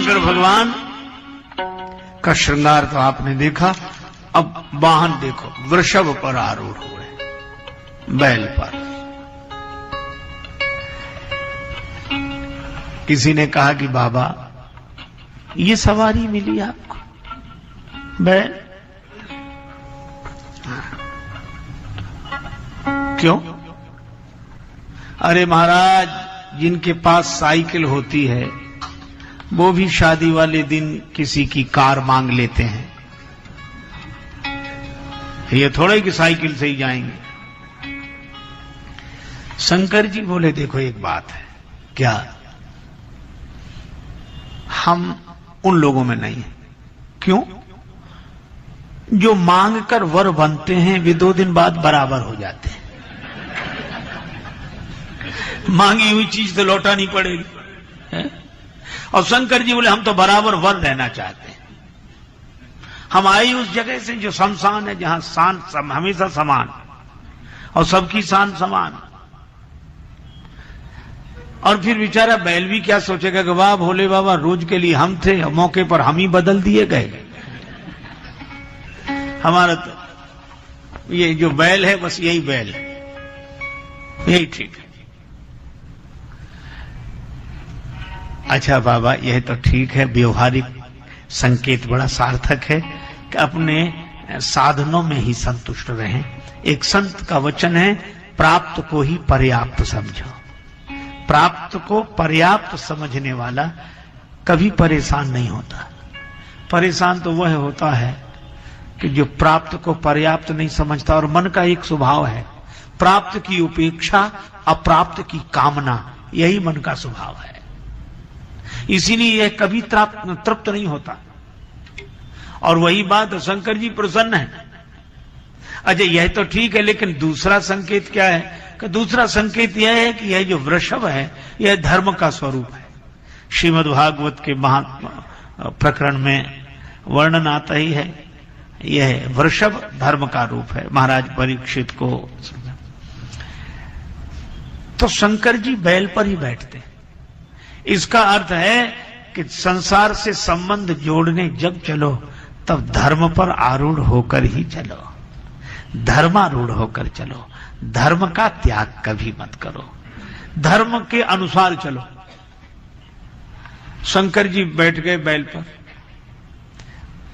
शंकर भगवान का श्रृंगार तो आपने देखा, अब वाहन देखो, वृषभ पर आरूढ़ हुए, बैल पर। किसी ने कहा कि बाबा ये सवारी मिली आपको, बैल? क्यों? अरे महाराज, जिनके पास साइकिल होती है वो भी शादी वाले दिन किसी की कार मांग लेते हैं। ये थोड़े कि साइकिल से ही जाएंगे। शंकर जी बोले देखो एक बात है, क्या? हम उन लोगों में नहीं है। क्यों? जो मांग कर वर बनते हैं वे 2 दिन बाद बराबर हो जाते हैं। मांगी हुई चीज तो लौटानी पड़ेगी है? और शंकर जी बोले हम तो बराबर वर रहना चाहते हैं। हम आए उस जगह से जो शमशान है, जहां शान हमेशा समान और सबकी शान समान। और फिर बेचारा बैल भी क्या सोचेगा कि वाह भोले बाबा, रोज के लिए हम थे और मौके पर हम ही बदल दिए गए। हमारा तो ये जो बैल है बस यही बैल है, यही ठीक है। अच्छा बाबा, यह तो ठीक है, व्यवहारिक संकेत बड़ा सार्थक है कि अपने साधनों में ही संतुष्ट रहें। एक संत का वचन है, प्राप्त को ही पर्याप्त समझो। प्राप्त को पर्याप्त समझने वाला कभी परेशान नहीं होता। परेशान तो वह होता है कि जो प्राप्त को पर्याप्त नहीं समझता। और मन का एक स्वभाव है, प्राप्त की उपेक्षा, अप्राप्त की कामना, यही मन का स्वभाव है। इसीलिए यह कभी तृप्त नहीं होता। और वही बात शंकर जी प्रसन्न है। अच्छा यह तो ठीक है, लेकिन दूसरा संकेत क्या है? कि दूसरा संकेत यह है कि यह जो वृषभ है यह धर्म का स्वरूप है। श्रीमद् भागवत के महा प्रकरण में वर्णन आता ही है, यह वृषभ धर्म का रूप है। महाराज परीक्षित को तो शंकर जी बैल पर ही बैठते। इसका अर्थ है कि संसार से संबंध जोड़ने जब चलो तब धर्म पर आरूढ़ होकर ही चलो, धर्मारूढ़ होकर चलो। धर्म का त्याग कभी मत करो, धर्म के अनुसार चलो। शंकर जी बैठ गए बैल पर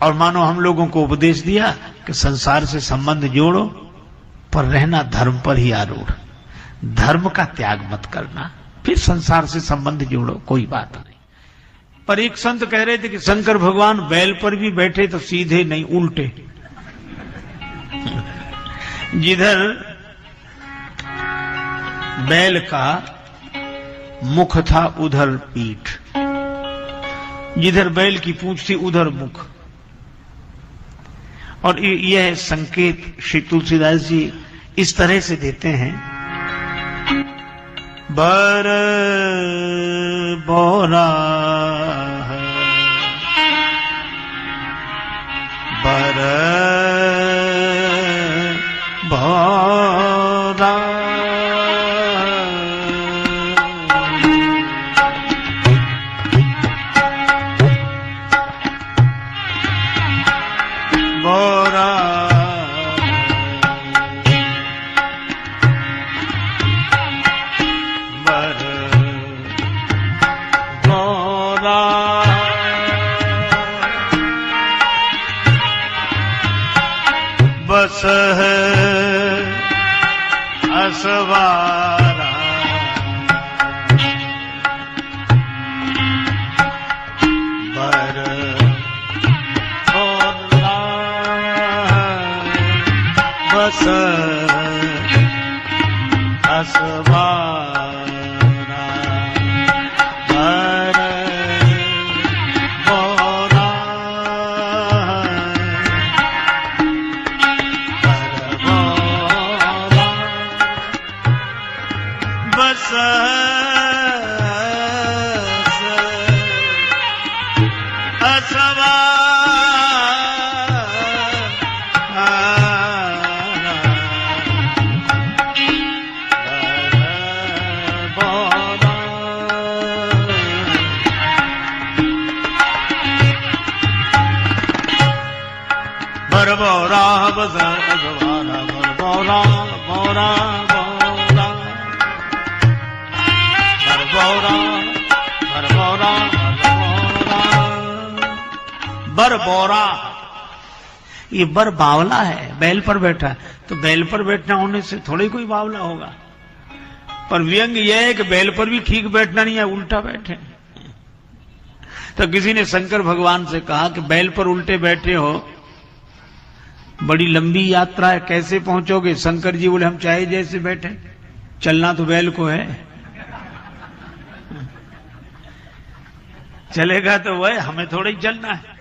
और मानो हम लोगों को उपदेश दिया कि संसार से संबंध जोड़ो पर रहना धर्म पर ही आरूढ़, धर्म का त्याग मत करना, फिर संसार से संबंध जोड़ो, कोई बात नहीं। पर एक संत कह रहे थे कि शंकर भगवान बैल पर भी बैठे तो सीधे नहीं, उल्टे। जिधर बैल का मुख था उधर पीठ, जिधर बैल की पूंछ थी उधर मुख। और यह संकेत श्री तुलसीदास जी इस तरह से देते हैं, बर बोरा बर बोरा बोरा बस है असवारा बर बोला बस असवारा बर बरबौरा बरबौरा बरबौरा बौरा बौरा बरबौरा बरबौरा बरबौरा। ये बर बावला है, बैल पर बैठा है, तो बैल पर बैठना होने से थोड़ी कोई बावला होगा। पर व्यंग यह है कि बैल पर भी ठीक बैठना नहीं है, उल्टा बैठे। तो किसी ने शंकर भगवान से कहा कि बैल पर उल्टे बैठे हो, बड़ी लंबी यात्रा है, कैसे पहुंचोगे? शंकर जी बोले हम चाहे जैसे बैठे, चलना तो बैल को है, चलेगा तो वह, हमें थोड़ा ही चलना है।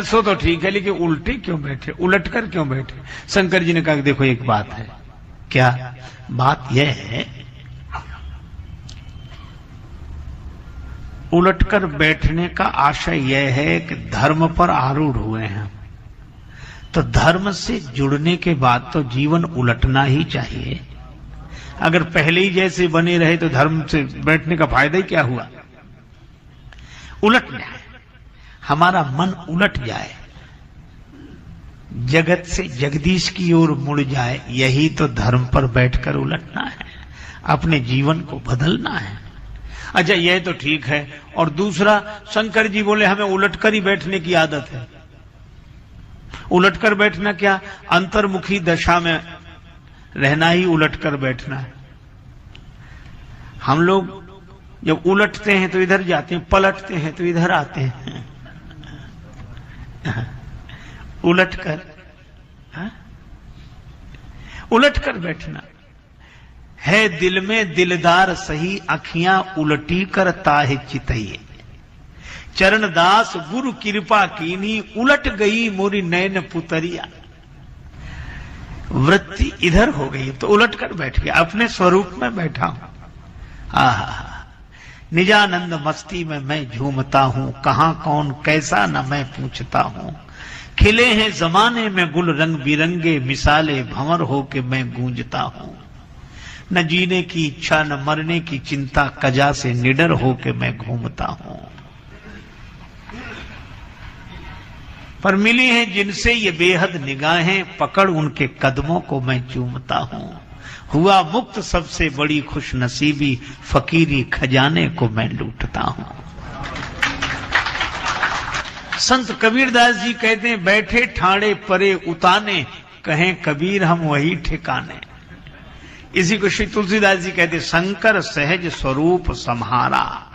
सो तो ठीक है, लेकिन उल्टे क्यों बैठे, उलट कर क्यों बैठे? शंकर जी ने कहा देखो एक बात है। क्या बात? यह है उलटकर बैठने का आशय यह है कि धर्म पर आरूढ़ हुए हैं, तो धर्म से जुड़ने के बाद तो जीवन उलटना ही चाहिए। अगर पहले ही जैसे बने रहे तो धर्म से बैठने का फायदा ही क्या हुआ? उलटना है, हमारा मन उलट जाए, जगत से जगदीश की ओर मुड़ जाए, यही तो धर्म पर बैठकर उलटना है, अपने जीवन को बदलना है। अच्छा यह तो ठीक है। और दूसरा, शंकर जी बोले हमें उलटकर ही बैठने की आदत है। उलटकर बैठना क्या? अंतर्मुखी दशा में रहना ही उलटकर बैठना है। हम लोग जब उलटते हैं तो इधर जाते हैं, पलटते हैं तो इधर आते हैं। उलटकर, उलटकर बैठना है। दिल में दिलदार सही, अखियां उलटी करता है चितइये। चरणदास गुरु कृपा कीनी, उलट गई मोरी नैन पुतरिया। वृत्ति इधर हो गई तो उलट कर बैठ गया, अपने स्वरूप में बैठा हूं। आहा, निजानंद मस्ती में मैं झूमता हूं, कहां कौन कैसा न मैं पूछता हूं। खिले हैं जमाने में गुल रंग बिरंगे, मिसाले भंवर हो के मैं गूंजता हूं। न जीने की इच्छा न मरने की चिंता, कजा से निडर हो के मैं घूमता हूं। पर मिली हैं जिनसे ये बेहद निगाहें, पकड़ उनके कदमों को मैं चूमता हूं। हुआ मुक्त सबसे बड़ी खुश नसीबी, फकीरी खजाने को मैं लूटता हूं। संत कबीरदास जी कहते हैं, बैठे ठाड़े परे उताने, कहें कबीर हम वही ठिकाने। इसी को श्री तुलसीदास जी कहते, शंकर सहज स्वरूप सम्हारा।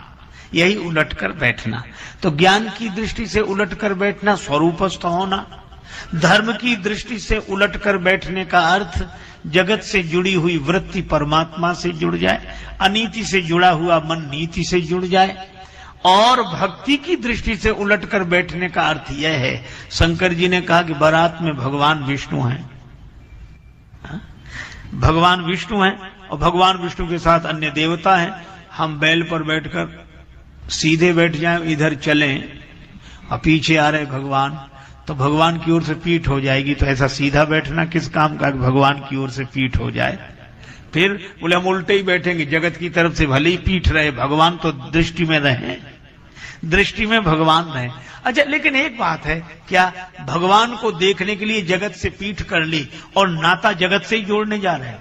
यही उलटकर बैठना। तो ज्ञान की दृष्टि से उलटकर बैठना स्वरूपस्थ होना, धर्म की दृष्टि से उलटकर बैठने का अर्थ जगत से जुड़ी हुई वृत्ति परमात्मा से जुड़ जाए, अनीति से जुड़ा हुआ मन नीति से जुड़ जाए। और भक्ति की दृष्टि से उलटकर बैठने का अर्थ यह है, शंकर जी ने कहा कि बारात में भगवान विष्णु हैं, भगवान विष्णु हैं और भगवान विष्णु के साथ अन्य देवता हैं। हम बैल पर बैठकर सीधे बैठ जाएं, इधर चलें और पीछे आ रहे भगवान, तो भगवान की ओर से पीठ हो जाएगी। तो ऐसा सीधा बैठना किस काम का, भगवान की ओर से पीठ हो जाए। फिर बोले हम उल्टे ही बैठेंगे, जगत की तरफ से भले ही पीठ रहे, भगवान तो दृष्टि में रहे, दृष्टि में भगवान रहे। अच्छा लेकिन एक बात है, क्या भगवान को देखने के लिए जगत से पीठ कर ली और नाता जगत से ही जोड़ने जा रहे हैं,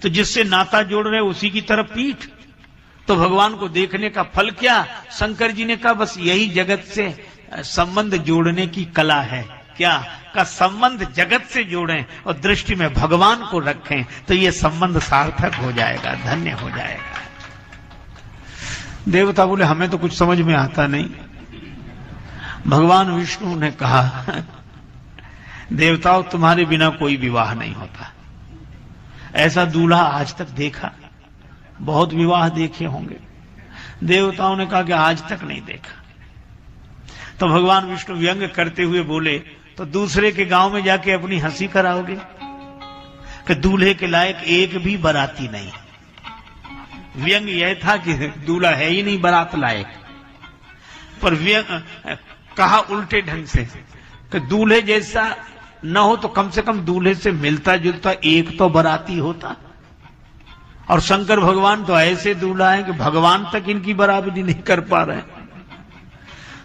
तो जिससे नाता जोड़ रहे उसी की तरफ पीठ, तो भगवान को देखने का फल क्या? शंकर जी ने कहा बस यही जगत से संबंध जोड़ने की कला है। क्या का संबंध जगत से जोड़ें और दृष्टि में भगवान को रखें, तो ये संबंध सार्थक हो जाएगा, धन्य हो जाएगा। देवता बोले हमें तो कुछ समझ में आता नहीं। भगवान विष्णु ने कहा, देवताओं तुम्हारे बिना कोई विवाह नहीं होता। ऐसा दूल्हा आज तक देखा? बहुत विवाह देखे होंगे। देवताओं ने कहा कि आज तक नहीं देखा। तो भगवान विष्णु व्यंग करते हुए बोले, तो दूसरे के गांव में जाके अपनी हंसी कराओगे कि दूल्हे के लायक एक भी बाराती नहीं। व्यंग यह था कि दूल्हा है ही नहीं बारात लायक। पर व्यंग कहा उल्टे ढंग से कि दूल्हे जैसा न हो तो कम से कम दूल्हे से मिलता जुलता एक तो बाराती होता। और शंकर भगवान तो ऐसे दूल्हा है कि भगवान तक इनकी बराबरी नहीं कर पा रहे।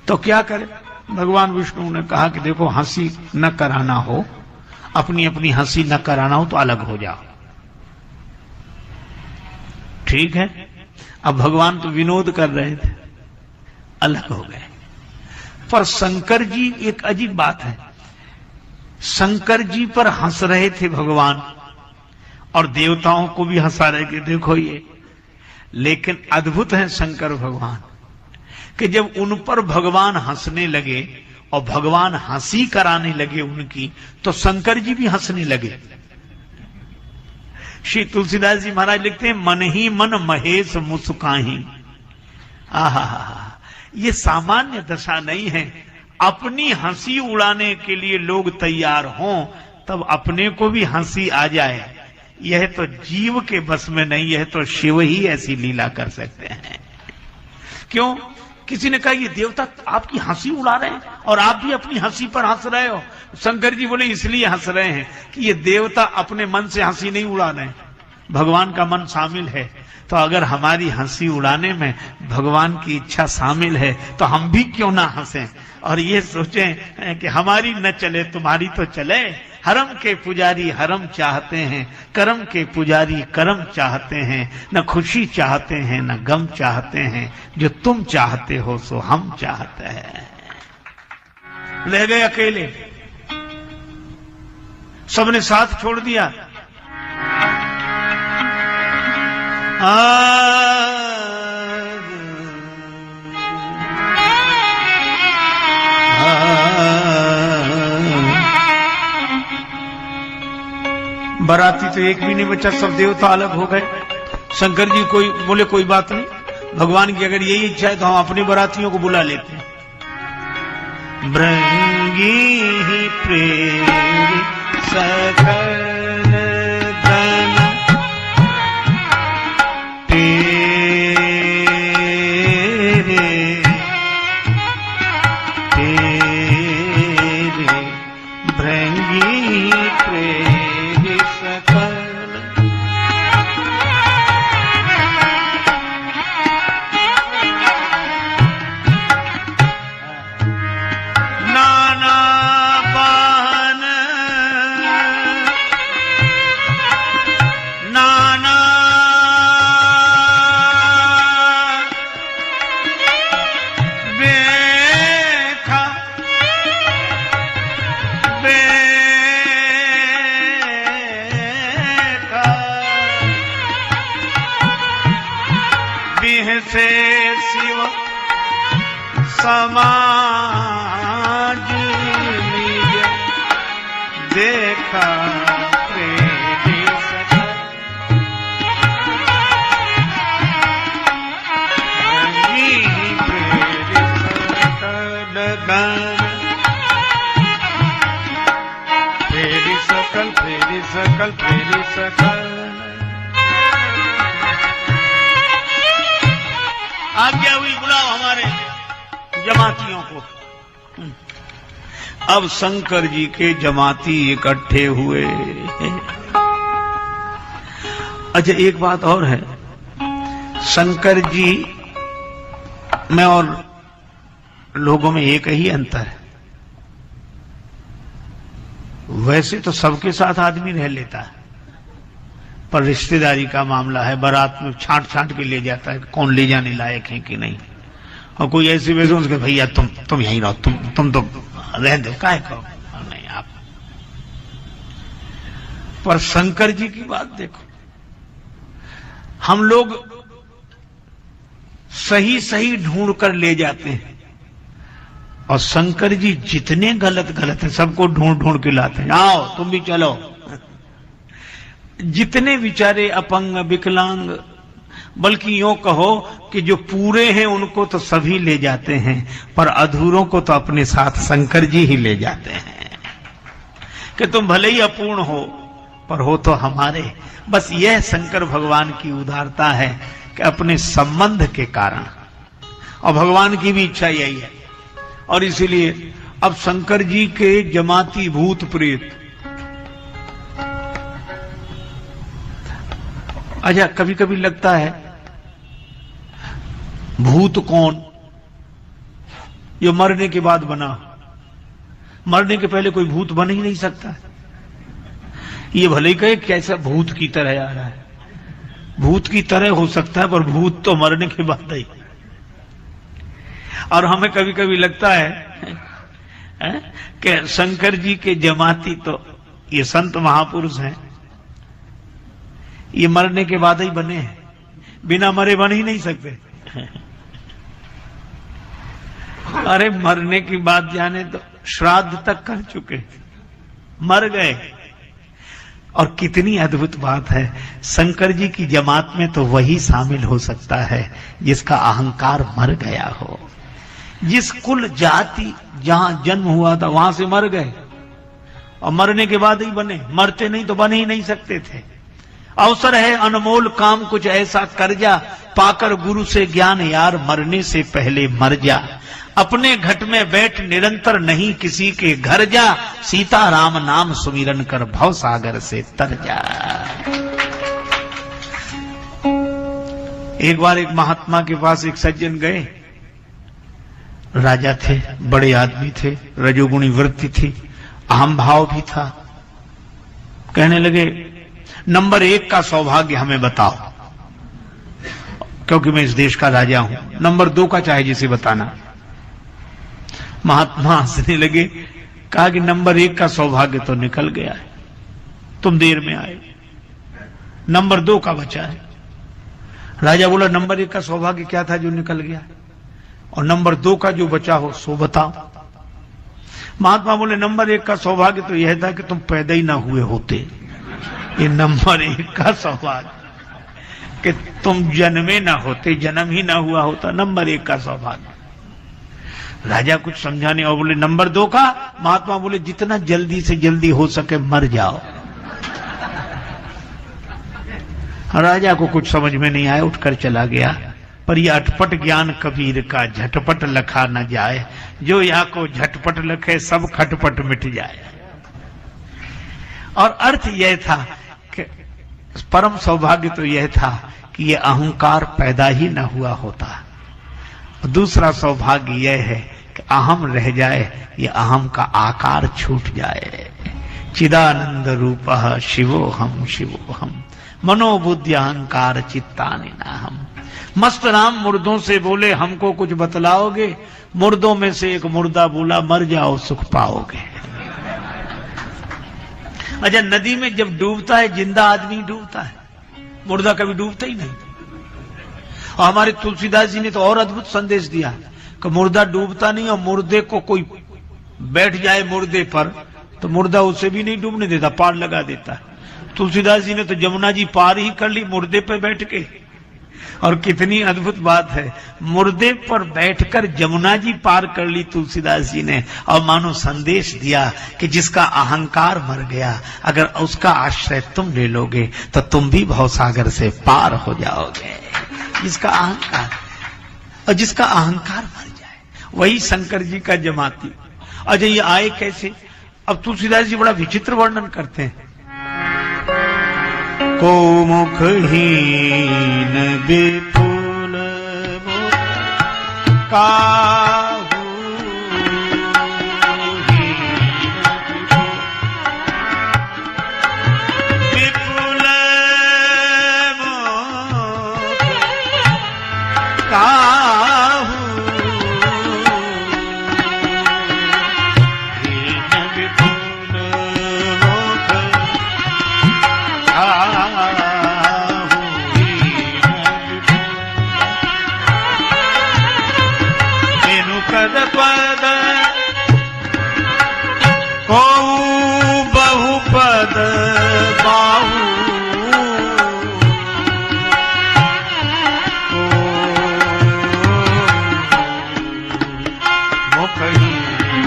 तो क्या करें? भगवान विष्णु ने कहा कि देखो हंसी न कराना हो, अपनी अपनी हंसी न कराना हो तो अलग हो जाओ। ठीक है, अब भगवान तो विनोद कर रहे थे, अलग हो गए। पर शंकर जी, एक अजीब बात है, शंकर जी पर हंस रहे थे भगवान और देवताओं को भी हंसा रहे थे, देखो ये। लेकिन अद्भुत है शंकर भगवान कि जब उन पर भगवान हंसने लगे और भगवान हंसी कराने लगे उनकी, तो शंकर जी भी हंसने लगे। श्री तुलसीदास जी महाराज लिखते हैं, मन ही मन महेश मुस्काही। आहा, ये सामान्य दशा नहीं है। अपनी हंसी उड़ाने के लिए लोग तैयार हों तब अपने को भी हंसी आ जाए, यह तो जीव के बस में नहीं, यह तो शिव ही ऐसी लीला कर सकते हैं। क्यों? किसी ने कहा ये देवता आपकी हंसी उड़ा रहे हैं और आप भी अपनी हंसी पर हंस रहे हो। शंकर जी बोले इसलिए हंस रहे हैं कि ये देवता अपने मन से हंसी नहीं उड़ा रहे हैं, भगवान का मन शामिल है। तो अगर हमारी हंसी उड़ाने में भगवान की इच्छा शामिल है तो हम भी क्यों ना हंसें और ये सोचें कि हमारी न चले तुम्हारी तो चले। हरम के पुजारी हरम चाहते हैं, करम के पुजारी करम चाहते हैं, न खुशी चाहते हैं न गम चाहते हैं, जो तुम चाहते हो सो हम चाहते हैं। रह गए अकेले, सबने साथ छोड़ दिया। बाराती तो एक भी नहीं बचा, सब देवता अलग हो गए। शंकर जी कोई बोले कोई बात नहीं, भगवान की अगर यही इच्छा है तो हम अपने बारातियों को बुला लेते हैं। भृंगी ही प्रेम सकल धन तेरे भृंगी प्रेम सकल। नाना बहन नाना बेखा बेखा बिह से शिव समाज निज देखा प्रेमी सकल। रंगी प्रेमी सकल दान, प्रेमी सकल प्रेमी सकल प्रेमी सकल। आज्ञा हुई बुलाओ हमारे जमातियों को। अब शंकर जी के जमाती इकट्ठे हुए। अच्छा एक बात और है, शंकर जी में और लोगों में एक ही अंतर है। वैसे तो सबके साथ आदमी रह लेता है, पर रिश्तेदारी का मामला है, बारात में छांट छांट के ले जाता है कौन ले जाने लायक है कि नहीं। और कोई ऐसी वैसे उसके भैया तुम यहीं रहो, तुम तो रह दो, काहे करो नहीं आप। पर शंकर जी की बात देखो, हम लोग सही सही ढूंढ कर ले जाते हैं और शंकर जी जितने गलत गलत है सबको ढूंढ ढूंढ के लाते हैं। आओ तुम भी चलो। जितने बेचारे अपंग विकलांग, बल्कि यूं कहो कि जो पूरे हैं उनको तो सभी ले जाते हैं, पर अधूरों को तो अपने साथ शंकर जी ही ले जाते हैं कि तुम भले ही अपूर्ण हो पर हो तो हमारे। बस यह शंकर भगवान की उदारता है कि अपने संबंध के कारण, और भगवान की भी इच्छा यही है। और इसीलिए अब शंकर जी के जमाती भूत प्रेत, अच्छा कभी कभी लगता है भूत कौन, जो मरने के बाद बना। मरने के पहले कोई भूत बन ही नहीं सकता। ये भले ही कहे कैसा भूत की तरह आ रहा है, भूत की तरह हो सकता है, पर भूत तो मरने के बाद ही। और हमें कभी कभी लगता है कि शंकर जी के जमाती तो ये संत महापुरुष हैं, ये मरने के बाद ही बने हैं, बिना मरे बन ही नहीं सकते। अरे मरने की बात जाने तो श्राद्ध तक कर चुके, मर गए। और कितनी अद्भुत बात है, शंकर जी की जमात में तो वही शामिल हो सकता है जिसका अहंकार मर गया हो। जिस कुल जाति जहां जन्म हुआ था वहां से मर गए, और मरने के बाद ही बने, मरते नहीं तो बन ही नहीं सकते थे। अवसर है अनमोल काम कुछ ऐसा कर जा, पाकर गुरु से ज्ञान यार मरने से पहले मर जा। अपने घट में बैठ निरंतर नहीं किसी के घर जा, सीता राम नाम सुमिरन कर भव सागर से तर जा। एक बार एक महात्मा के पास एक सज्जन गए, राजा थे, बड़े आदमी थे, रजोगुणी वृत्ति थी, अहम भाव भी था। कहने लगे नंबर 1 का सौभाग्य हमें बताओ, क्योंकि मैं इस देश का राजा हूं। नंबर 2 का चाहे जिसे बताना। महात्मा हंसने लगे, कहा कि नंबर 1 का सौभाग्य तो निकल गया है, तुम देर में आए, नंबर 2 का बचा है। राजा बोला नंबर 1 का सौभाग्य क्या था जो निकल गया, और नंबर 2 का जो बचा हो सो बताओ। महात्मा बोले नंबर 1 का सौभाग्य तो यह था कि तुम पैदा ही ना हुए होते। ये नंबर 1 का सौभाग्य कि तुम जन्मे ना होते, जन्म ही ना हुआ होता, नंबर 1 का सौभाग्य। राजा कुछ समझाने और बोले नंबर 2 का। महात्मा बोले जितना जल्दी से जल्दी हो सके मर जाओ। राजा को कुछ समझ में नहीं आया, उठकर चला गया। पर यह अटपट ज्ञान कबीर का झटपट लखा न जाए, जो यहाँ को झटपट लखे सब खटपट मिट जाए। और अर्थ यह था कि परम सौभाग्य तो यह था कि यह अहंकार पैदा ही न हुआ होता। दूसरा सौभाग्य यह है कि अहम रह जाए, ये अहम का आकार छूट जाए। चिदानंद रूपः शिवोहम शिवोहम मनोबुद्धि अहंकार चित्तानि नाहम। मस्त राम मुर्दों से बोले हमको कुछ बतलाओगे, मुर्दों में से एक मुर्दा बोला मर जाओ सुख पाओगे। अच्छा, नदी में जब डूबता है जिंदा आदमी डूबता है, मुर्दा कभी डूबता ही नहीं। और हमारे तुलसीदास जी ने तो और अद्भुत संदेश दिया कि मुर्दा डूबता नहीं, और मुर्दे को कोई बैठ जाए मुर्दे पर तो मुर्दा उसे भी नहीं डूबने देता, पार लगा देता है। तुलसीदास जी ने तो जमुना जी पार ही कर ली मुर्दे पर बैठ के। और कितनी अद्भुत बात है, मुर्दे पर बैठकर जमुना जी पार कर ली तुलसीदास जी ने। और मानो संदेश दिया कि जिसका अहंकार मर गया, अगर उसका आश्रय तुम ले लोगे तो तुम भी भवसागर से पार हो जाओगे। जिसका अहंकार, और जिसका अहंकार मर जाए वही शंकर जी का जमाती। अच्छा, ये आए कैसे? अब तुलसीदास जी बड़ा विचित्र वर्णन करते हैं। को मुखहीन विपुल मुख काहू विपुल मुख काहू विपुल मुख पद को बहुपद बाहु मुखहीन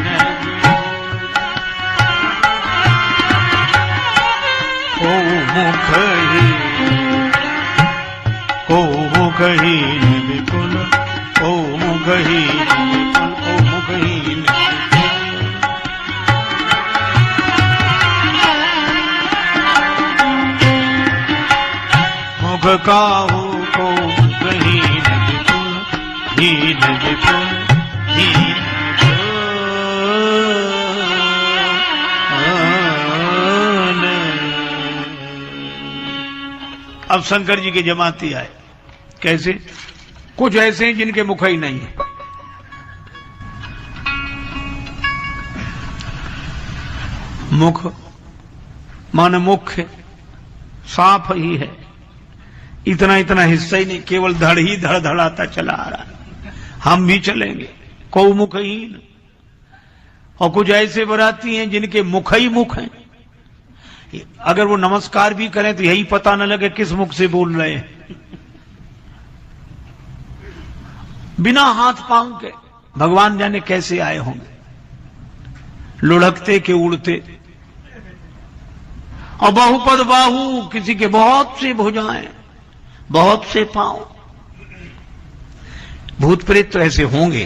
को मुखहीन विपुल को मुखहीन मुख काहू को मुखहीन विपुल हीन विपुल हीन अब शंकर जी के जमाती आए। कैसे? कुछ ऐसे हैं जिनके मुख ही नहीं है। मुख माने मुख्य सांप ही है, इतना इतना हिस्सा ही नहीं, केवल धड़ ही धड़ धड़ाता चला आ रहा है। हम भी चलेंगे को मुखहीन। और कुछ ऐसे बराती हैं जिनके मुख ही मुख हैं, अगर वो नमस्कार भी करें तो यही पता न लगे किस मुख से बोल रहे हैं। बिना हाथ पांव के भगवान जाने कैसे आए होंगे, लुढ़कते के उड़ते। और बहुपद बाहु, किसी के बहुत से भुजाएं, बहुत से पांव। भूत प्रेत तो ऐसे होंगे,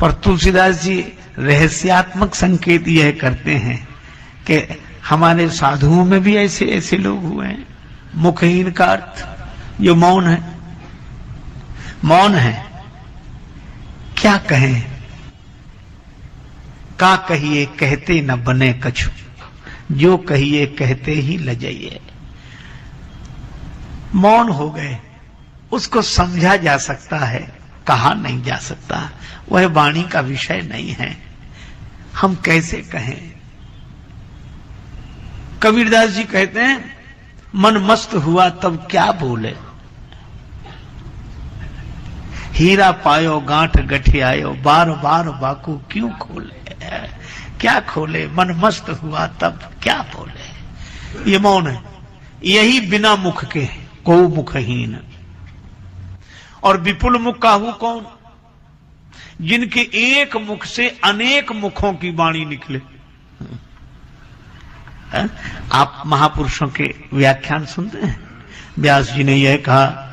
पर तुलसीदास जी रहस्यात्मक संकेत यह करते हैं कि हमारे साधुओं में भी ऐसे ऐसे लोग हुए हैं। मुखहीन का अर्थ जो मौन है, मौन है। क्या कहें, का कहिए कहते न बने कछु, जो कहिए कहते ही लजाइए। मौन हो गए, उसको समझा जा सकता है, कहा नहीं जा सकता, वह वाणी का विषय नहीं है। हम कैसे कहें? कबीरदास जी कहते हैं, मन मस्त हुआ तब क्या बोले, हीरा पायो गांठ गठियायो, बार बार बाकू क्यों खोले। क्या खोले? मन मस्त हुआ तब क्या बोले। ये मौन है, यही बिना मुख के को मुखहीन। और विपुल मुख काहू कौन? जिनके एक मुख से अनेक मुखों की वाणी निकले। आप महापुरुषों के व्याख्यान सुनते हैं, व्यास जी ने यह कहा,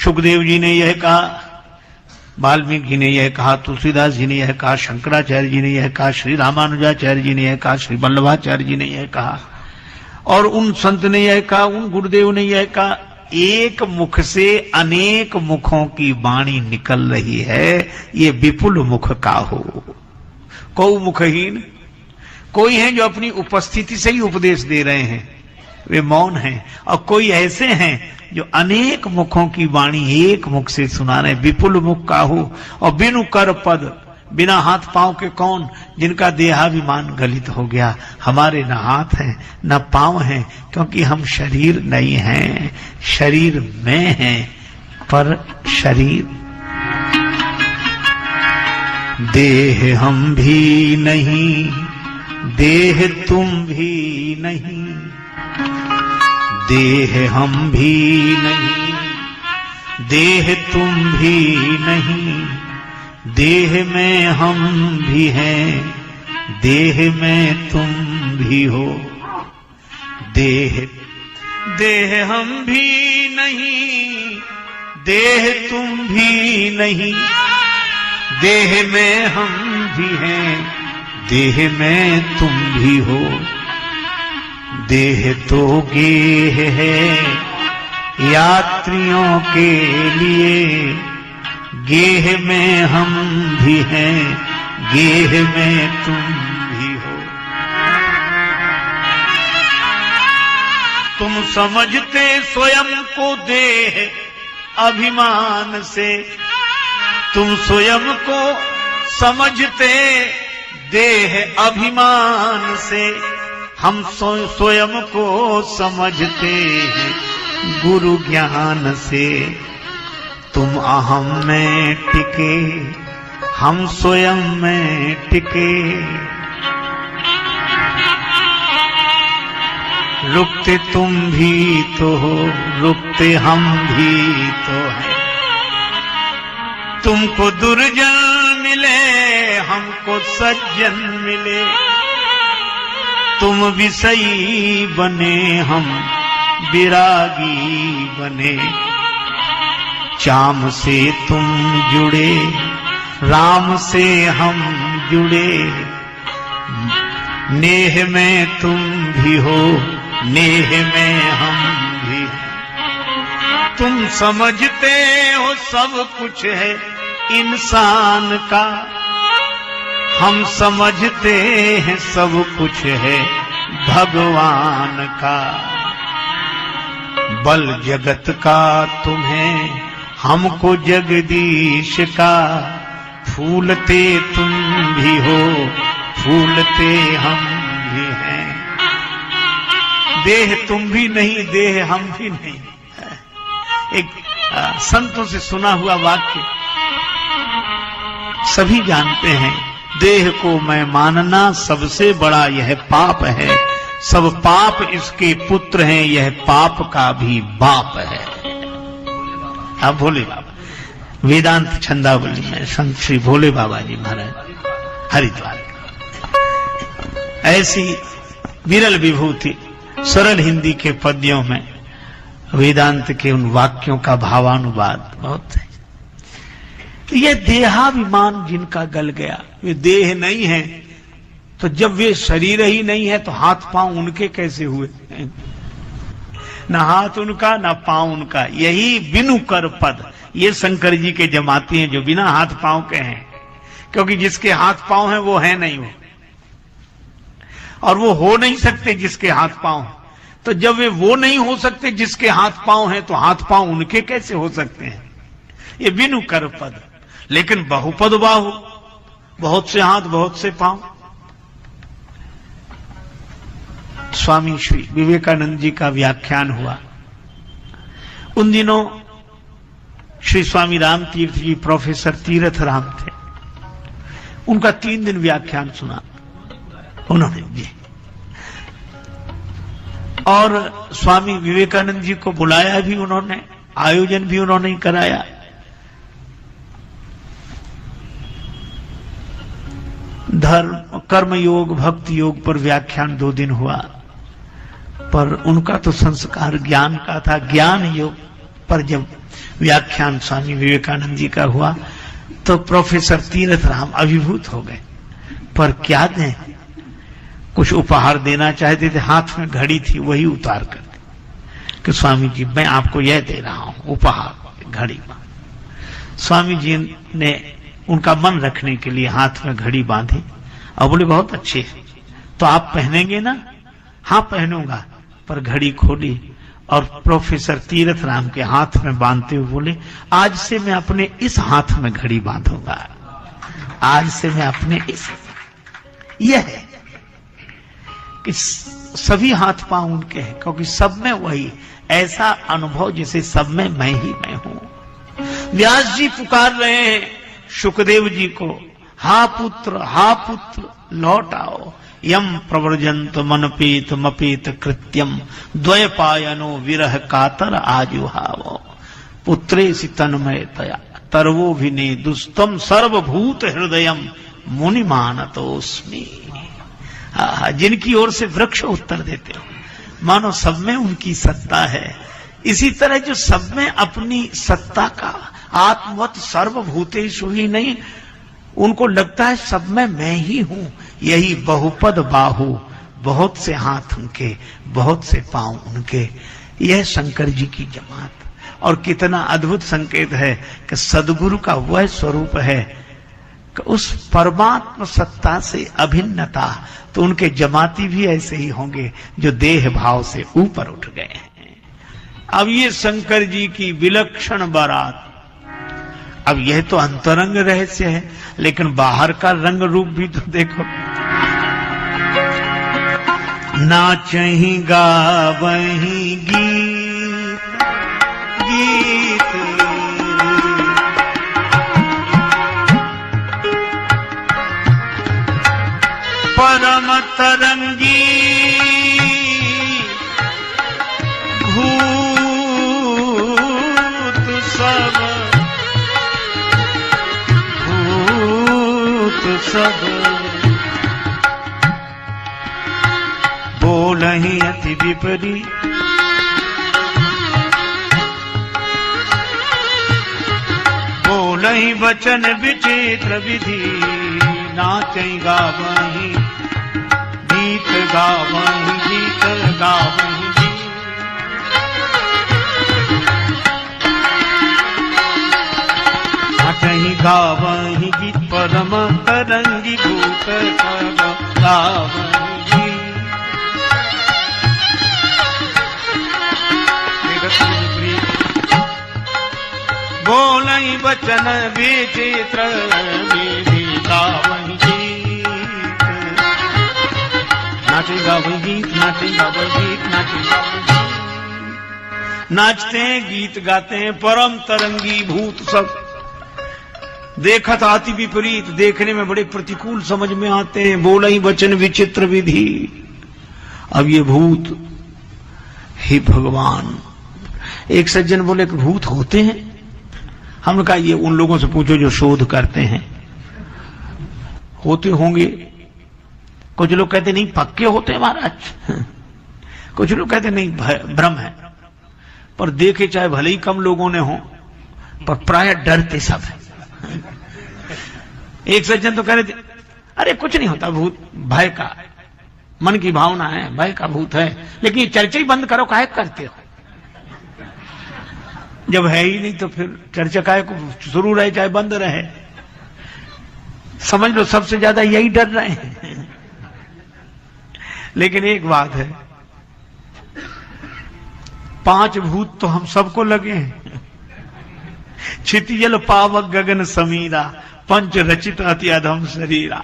सुखदेव जी ने यह कहा, वाल्मीकि जी ने यह कहा, तुलसीदास जी ने यह कहा, शंकराचार्य जी ने यह कहा, श्री रामानुजाचार्य जी ने यह कहा, श्री वल्लभाचार्य जी ने यह कहा, और उन संत ने यह कहा, उन गुरुदेव ने यह कहा। एक मुख से अनेक मुखों की वाणी निकल रही है, ये विपुल मुख का हो। को मुखहीन कोई है जो अपनी उपस्थिति से ही उपदेश दे रहे हैं, वे मौन हैं। और कोई ऐसे हैं जो अनेक मुखों की वाणी एक मुख से सुना रहे, विपुल मुख काहू। और बिनु कर पद, बिना हाथ पांव के कौन? जिनका देहाभिमान गलित हो गया। हमारे न हाथ हैं न पांव हैं, क्योंकि हम शरीर नहीं हैं, शरीर में हैं, पर शरीर देह हम भी नहीं, देह तुम भी नहीं, देह हम भी नहीं, देह तुम भी नहीं, देह में हम भी हैं, देह में तुम भी हो। देह देह हम भी नहीं, देह तुम भी नहीं, देह में हम भी हैं, देह में तुम भी हो। देह तो गेह है यात्रियों के लिए, गेह में हम भी हैं, गेह में तुम भी हो। तुम समझते स्वयं को देह अभिमान से, तुम स्वयं को समझते देह अभिमान से, हम स्वयं को समझते हैं गुरु ज्ञान से। तुम अहम में टिके, हम स्वयं में टिके, रुकते तुम भी तो हो, रुकते हम भी तो हैं। तुमको दुर्जन मिले, हमको सज्जन मिले, तुम विषयी बने, हम विरागी बने। चाम से तुम जुड़े, राम से हम जुड़े, नेह में तुम भी हो, नेह में हम भी। तुम समझते हो सब कुछ है इंसान का, हम समझते हैं सब कुछ है भगवान का। बल जगत का तुम्हें, हमको जगदीश का। फूलते तुम भी हो, फूलते हम भी हैं। देह तुम भी नहीं, देह हम भी नहीं। एक संतों से सुना हुआ वाक्य सभी जानते हैं। देह को मैं मानना सबसे बड़ा यह पाप है। सब पाप इसके पुत्र हैं, यह पाप का भी बाप है। आप भोले बाबा वेदांत छंदावली में संत श्री भोले बाबा जी महाराज हरिद्वार, ऐसी विरल विभूति सरल हिंदी के पद्यों में वेदांत के उन वाक्यों का भावानुवाद बहुत है। यह देहाभिमान जिनका गल गया, वे देह नहीं है, तो जब वे शरीर ही नहीं है तो हाथ पांव उनके कैसे हुए? ना हाथ उनका ना पांव उनका। यही बिनु कर पद, ये शंकर जी के जमाती हैं जो बिना हाथ पांव के हैं, क्योंकि जिसके हाथ पांव हैं वो है नहीं, वो और वो हो नहीं सकते जिसके हाथ पांव हैं। तो जब वे वो नहीं हो सकते जिसके हाथ पांव हैं, तो हाथ पांव उनके कैसे हो सकते हैं? ये बिनु कर पद। लेकिन बहुपद बाहु, बहुत से हाथ बहुत से पांव। स्वामी श्री विवेकानंद जी का व्याख्यान हुआ। उन दिनों श्री स्वामी राम तीर्थ जी प्रोफेसर तीर्थ राम थे, उनका 3 दिन व्याख्यान सुना उन्होंने जी। और स्वामी विवेकानंद जी को बुलाया भी उन्होंने, आयोजन भी उन्होंने ही कराया। धर्म कर्म योग भक्ति योग पर व्याख्यान 2 दिन हुआ, पर उनका तो संस्कार ज्ञान का था। ज्ञान योग पर जब व्याख्यान स्वामी विवेकानंद जी का हुआ तो प्रोफेसर तीर्थ राम अभिभूत हो गए। पर क्या दें, कुछ उपहार देना चाहते थे, हाथ में घड़ी थी, वही उतार कर दी कि स्वामी जी मैं आपको यह दे रहा हूं उपहार, घड़ी। स्वामी जी ने उनका मन रखने के लिए हाथ में घड़ी बांधी और बोले बहुत अच्छे है, तो आप पहनेंगे ना? हाँ पहनूंगा। पर घड़ी खोली और प्रोफेसर तीर्थ राम के हाथ में बांधते हुए बोले आज से मैं अपने इस हाथ में घड़ी बांधूंगा, आज से मैं अपने इस। यह है कि सभी हाथ पांव उनके हैं, क्योंकि सब में वही ऐसा अनुभव जैसे सब में मैं ही मैं हूं। व्यास जी पुकार रहे हैं शुकदेव जी को, हा पुत्र लौट आओ। यम प्रव्रजंत मनपीत मपीत कृत्यम द्वयपायनो विरह कातर आजुहावो। पुत्रेसि तन्मयतया तरवोभिने दुस्तम सर्वभूत हृदयम मुनि मानतोस्मि। जिनकी ओर से वृक्ष उत्तर देते हो, मानो सब में उनकी सत्ता है। इसी तरह जो सब में अपनी सत्ता का आत्मवत सर्वभूतेषु ही नहीं, उनको लगता है सब में मैं ही हूं। यही बहुपद बाहु, बहुत से हाथ उनके, बहुत से पांव उनके। यह शंकर जी की जमात। और कितना अद्भुत संकेत है कि सदगुरु का वह स्वरूप है कि उस परमात्म सत्ता से अभिन्नता। तो उनके जमाती भी ऐसे ही होंगे जो देह भाव से ऊपर उठ गए हैं। अब ये शंकर जी की विलक्षण बारात। अब यह तो अंतरंग रहस्य है, लेकिन बाहर का रंग रूप भी तो देखो। नाचहि गावहि गीत गीत, परम तरंगी सब बोलहि अति विपरीत, बोलहि वचन विचित्र विधि। नाचहि गावहि गीत गावहि गीत गावहि गीत। नाचहि गावहि गीत परम तरंगी भूत सब गावहि। बोलई बचन विचित्र विधि गावई गीत, नाचे गावई गीत, नाचे गावई गीत, नाचे गावई गीत। नाचते हैं, गीत गाते हैं, परम तरंगी भूत सब देखत आति विपरीत, देखने में बड़े प्रतिकूल समझ में आते हैं। बोलई बचन विचित्र विधि। अब ये भूत, हे भगवान, एक सज्जन बोले कि भूत होते हैं? हमने कहा ये उन लोगों से पूछो जो शोध करते हैं, होते होंगे। कुछ लोग कहते नहीं पक्के होते हैं महाराज, कुछ लोग कहते नहीं भ्रम है। पर देखे चाहे भले ही कम लोगों ने हो, पर प्राय डरते सब है। एक सज्जन तो कह रहे थे अरे कुछ नहीं होता भूत, भय का, मन की भावना है, भय का भूत है, लेकिन ये चर्चा ही बंद करो, काहे करते हो? जब है ही नहीं तो फिर चर्चा काहे को शुरू रहे चाहे बंद रहे। समझ लो सबसे ज्यादा यही डर रहे हैं। लेकिन एक बात है, 5 भूत तो हम सबको लगे हैं। क्षितिजल पावक गगन समीरा, पंच रचित अति अधम शरीरा।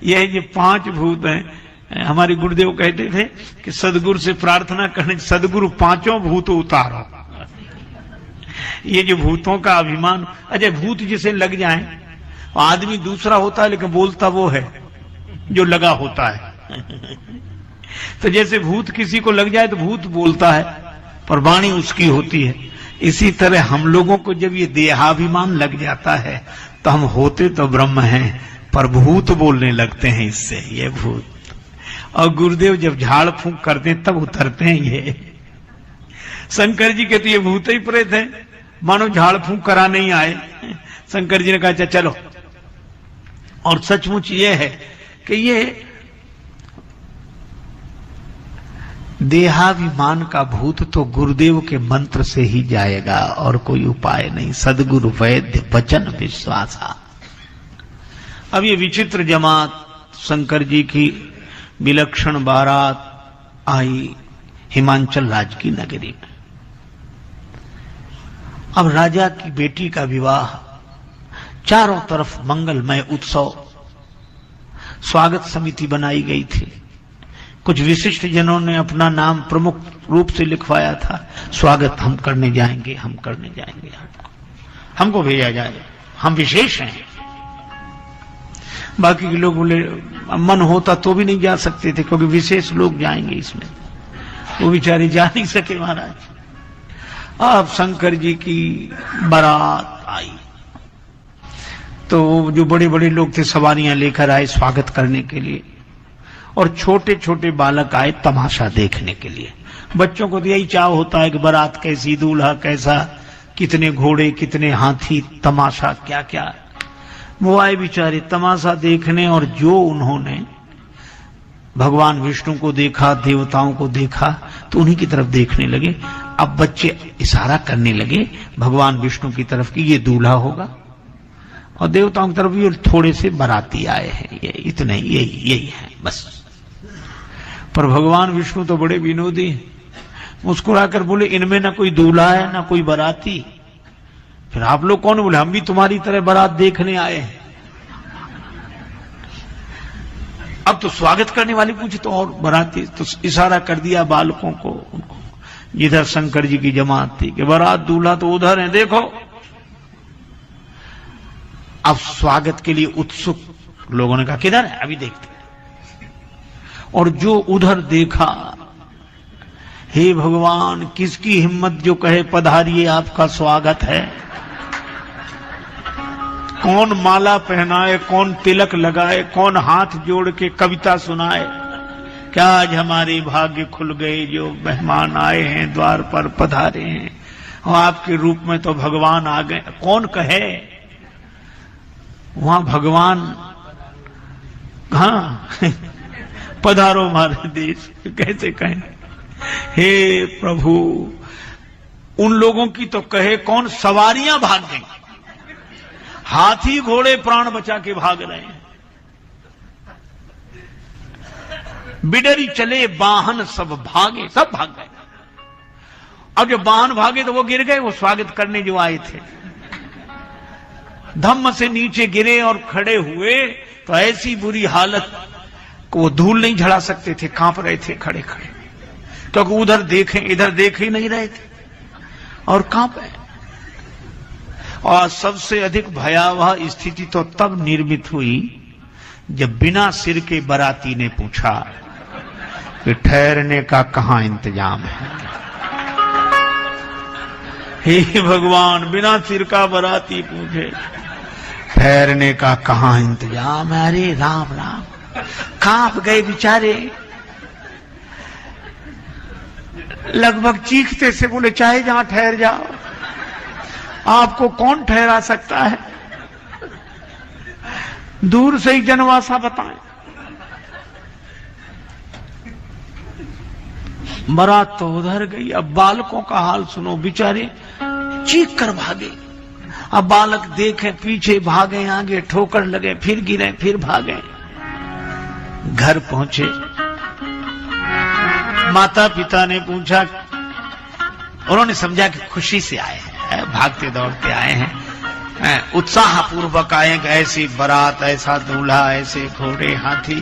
ये 5 भूत हैं। हमारे गुरुदेव कहते थे कि सदगुरु से प्रार्थना करने, सदगुरु 5 भूत उतारो। ये जो भूतों का अभिमान, अजय भूत जिसे लग जाए, आदमी दूसरा होता है लेकिन बोलता वो है जो लगा होता है। तो जैसे भूत किसी को लग जाए तो भूत बोलता है, पर वाणी उसकी होती है। इसी तरह हम लोगों को जब ये देहाभिमान लग जाता है तो हम होते तो ब्रह्म हैं, पर भूत बोलने लगते हैं इससे, ये भूत। और गुरुदेव जब झाड़ फूंक करते हैं तब उतरते हैं ये। शंकर जी कहते ये भूत ही प्रेत है, मानो झाड़ फूंक करा नहीं आए। शंकर जी ने कहा चलो। और सचमुच ये है कि ये देहाभिमान का भूत तो गुरुदेव के मंत्र से ही जाएगा और कोई उपाय नहीं। सदगुरु वैद्य वचन विश्वासा। अब ये विचित्र जमात शंकर जी की विलक्षण बारात आई हिमांचल राज की नगरी में। अब राजा की बेटी का विवाह, चारों तरफ मंगलमय उत्सव, स्वागत समिति बनाई गई थी। कुछ विशिष्ट जनों ने अपना नाम प्रमुख रूप से लिखवाया था, स्वागत हम करने जाएंगे, हम करने जाएंगे, हमको भेजा जाए, हम विशेष हैं। बाकी के लोग बोले मन होता तो भी नहीं जा सकते थे क्योंकि विशेष लोग जाएंगे इसमें, वो बेचारे जा नहीं सके महाराज। अब शंकर जी की बारात आई तो जो बड़े बड़े लोग थे सवारियां लेकर आए स्वागत करने के लिए, और छोटे छोटे बालक आए तमाशा देखने के लिए। बच्चों को तो यही चाह होता है कि बारात कैसी, दूल्हा कैसा, कितने घोड़े, कितने हाथी, तमाशा क्या क्या। वो आए बेचारे तमाशा देखने, और जो उन्होंने भगवान विष्णु को देखा, देवताओं को देखा, तो उन्हीं की तरफ देखने लगे। अब बच्चे इशारा करने लगे भगवान विष्णु की तरफ कि ये दूल्हा होगा, और देवताओं की तरफ भी थोड़े से बाराती आए हैं, ये इतने यही है बस। पर भगवान विष्णु तो बड़े विनोदी, मुस्कुराकर बोले इनमें ना कोई दूल्हा है ना कोई बाराती। फिर आप लोग कौन? बोले हम भी तुम्हारी तरह बारात देखने आए हैं। अब तो स्वागत करने वाली पूछे तो और बाराती, तो इशारा कर दिया बालकों को, उनको जिधर शंकर जी की जमात थी कि बारात दूल्हा तो उधर है, देखो। अब स्वागत के लिए उत्सुक लोगों ने कहा किधर है, अभी देखते हैं। और जो उधर देखा, हे भगवान किसकी हिम्मत जो कहे पधारिए आपका स्वागत है। कौन माला पहनाए, कौन तिलक लगाए, कौन हाथ जोड़ के कविता सुनाए, क्या आज हमारे भाग्य खुल गए, जो मेहमान आए हैं द्वार पर पधारे हैं, और आपके रूप में तो भगवान आ गए। कौन कहे? वहां भगवान, हाँ पधारो हमारे देश, कैसे कहें। हे प्रभु, उन लोगों की तो कहे कौन, सवारियां भाग गई, हाथी घोड़े प्राण बचा के भाग रहे हैं। बिडरी चले वाहन सब भागे, सब भाग गए। अब जब वाहन भागे तो वो गिर गए, वो स्वागत करने जो आए थे। धम्म से नीचे गिरे और खड़े हुए तो ऐसी बुरी हालत को वो धूल नहीं झड़ा सकते थे, कांप रहे थे खड़े खड़े, क्योंकि उधर देखें इधर देख ही नहीं रहे थे और कांपे। और सबसे अधिक भयावह स्थिति तो तब निर्मित हुई जब बिना सिर के बाराती ने पूछा कि ठहरने का कहां इंतजाम है। हे भगवान, बिना सिर का बाराती पूछे ठहरने का कहां इंतजाम है। अरे राम राम, कांप गए बेचारे, लगभग चीखते से बोले चाहे जहां ठहर जाओ, आपको कौन ठहरा सकता है, दूर से ही जनवासा बताएं। बारात तो उधर गई। अब बालकों का हाल सुनो, बेचारे चीख कर भागे। अब बालक देखे पीछे, भागे आगे, ठोकर लगे, फिर गिरे, फिर भागे। घर पहुंचे, माता पिता ने पूछा, उन्होंने समझा कि खुशी से आए हैं, भागते दौड़ते आए हैं, उत्साह पूर्वक आए कि ऐसी बारात, ऐसा दूल्हा, ऐसे घोड़े हाथी।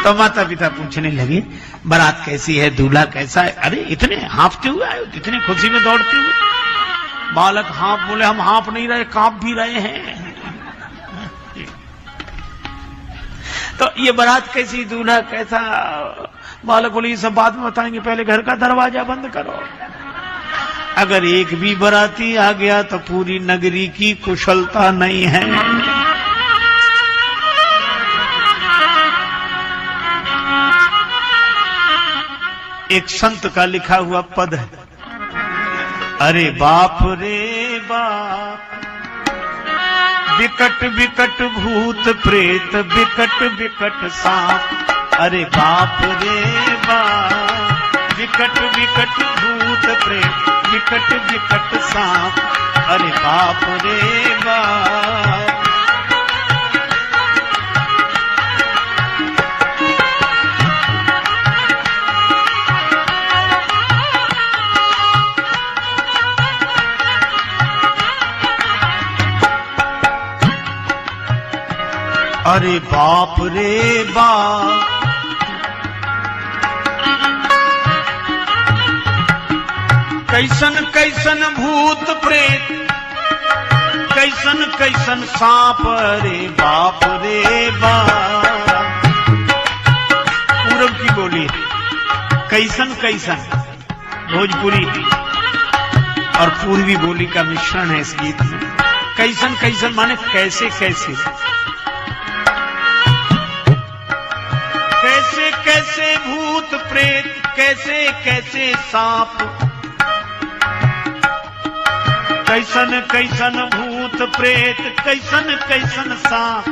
तो माता पिता पूछने लगे बारात कैसी है, दूल्हा कैसा है। अरे इतने हाँफते हुए आए, इतनी खुशी में दौड़ते हुए। बालक हाँफ बोले हम हाँफ नहीं रहे, कांप भी रहे हैं। तो ये बारात कैसी, दूल्हा कैसा। बालक बोले ये सब बाद में बताएंगे, पहले घर का दरवाजा बंद करो। अगर एक भी बाराती आ गया तो पूरी नगरी की कुशलता नहीं है। एक संत का लिखा हुआ पद है, अरे बाप रे बाप, विकट विकट भूत प्रेत, विकट विकट सांप। अरे बाप रे बाप, विकट विकट भूत प्रेत, विकट विकट सांप। अरे बाप रे बाप। अरे बाप रे बाप, कैसन कैसन भूत प्रेत, कैसन कैसन सांप। अरे बाप रे बाप। पूरब की बोली कैसन कैसन, भोजपुरी और पूर्वी बोली का मिश्रण है इस गीत में। कैसन कैसन माने कैसे कैसे, कैसे कैसे भूत प्रेत, कैसे कैसे सांप। कैसन कैसन भूत प्रेत, कैसन कैसन सांप।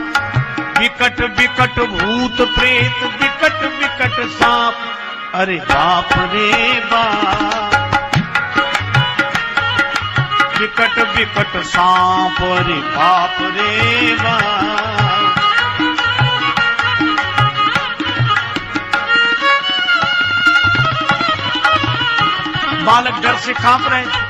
विकट विकट भूत प्रेत, विकट विकट सांप। अरे बाप रे बाप, विकट विकट सांप। अरे बाप रे बाप। बालक डर से कांप रहे थे,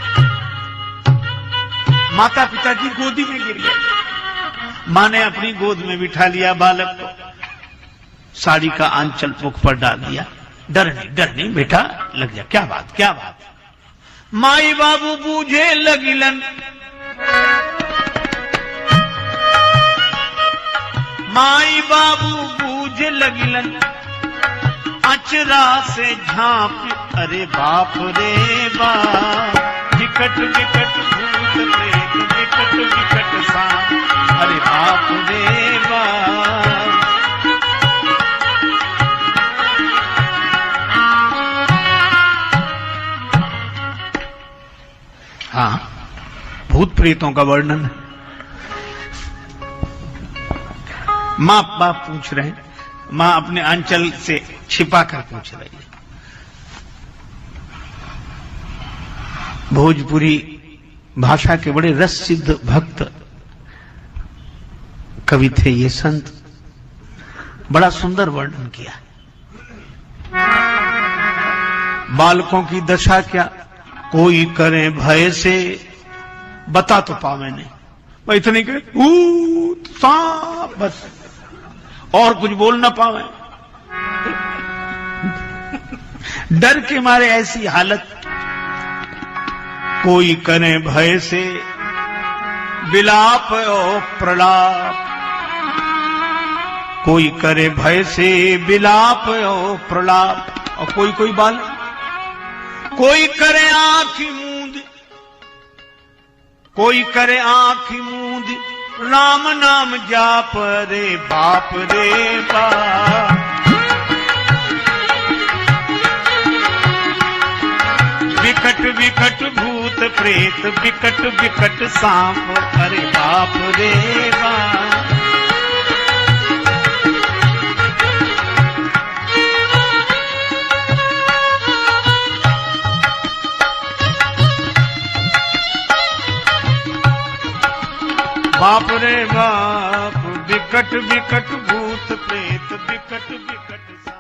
माता पिता की गोदी में गिर गए। मां ने अपनी गोद में बिठा लिया बालक को, साड़ी का आंचल मुख पर डाल दिया। डर नहीं बेटा, लग जा। क्या बात क्या बात। माई बाबू बूझे लगिलन, माई बाबू बूझे लगिलन, अचरा से झांप। अरे बाप रे बाप, विकट विकट भूत प्रेत, विकट विकट सांप। अरे बाप रे बाप। हाँ, भूत प्रेतों का वर्णन। मां बाप पूछ रहे हैं, मां अपने अंचल से छिपा कर पूछ रही है। भोजपुरी भाषा के बड़े रस सिद्ध भक्त कवि थे ये संत, बड़ा सुंदर वर्णन किया। बालकों की दशा क्या, कोई करे भय से, बता तो पावे नहीं। भाई इतने के भूत सांप बस, और कुछ बोल ना पावे। डर के मारे ऐसी हालत। कोई करे भय से विलाप और प्रलाप, कोई करे भय से विलाप और प्रलाप, और कोई बाल, कोई करे आंखी मूंद, कोई करे आंखी मूंद, राम नाम जाप रे बाप रे बाप। विकट विकट भूत प्रेत, विकट विकट सांप, अरे बाप रे बाप। बाप रे बाप, विकट विकट भूत प्रेत, विकट विकट